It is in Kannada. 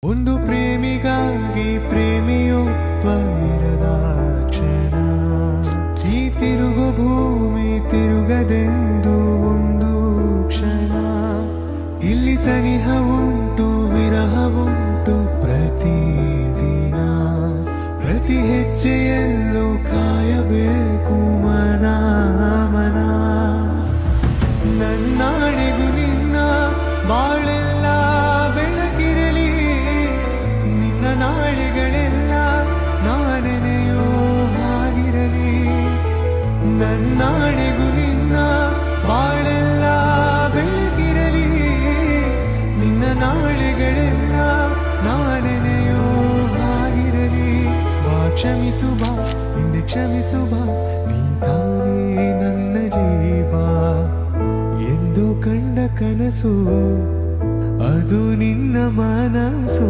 ಒಂದು ಪ್ರೇಮಿಗಾಗಿ ಪ್ರೇಮಿಯೊಬ್ಬ ಇರದ ಕ್ಷಣ, ಈ ತಿರುಗು ಭೂಮಿ ತಿರುಗದೆಂದು ಒಂದು ಕ್ಷಣ. ಇಲ್ಲಿ ಸನಿಹ ಉಂಟು ವಿರಹ ಉಂಟು ಪ್ರತಿದಿನ, ಪ್ರತಿ ಹೆಜ್ಜೆಯಲ್ಲೂ ಕಾಯಬೇಕು ಮನ ಮನ. ನನ್ನಾಣೆಗೂ ನಿನ್ನ ಬಾಳೆಲ್ಲ ಬೆಳಗಿರಲಿ, ನಿನ್ನ ನಾಳೆಗಳೆಲ್ಲ ನಾನೆನೆಯೋ ಹಾಗಿರಲಿ. ನನ್ನಾಣೆಗೂ ನಿನ್ನ ಬಾಳೆಲ್ಲ ಬೆಳಗಿರಲಿ, ನಿನ್ನ ನಾಳೆಗಳೆಲ್ಲ ನಾನೆನೆಯೋ ಹಾಗಿರಲಿ. ಬಾ ಕ್ಷಮಿಸು ಬಾ ಹಿಂದೆ ಕ್ಷಮಿಸು ಬಾ, ನೀ ತಾನೇ ನನ್ನ ಜೀವ ಎಂದು ಕಂಡ ಕನಸು, ಅದು ನಿನ್ನ ಮನಸ್ಸು.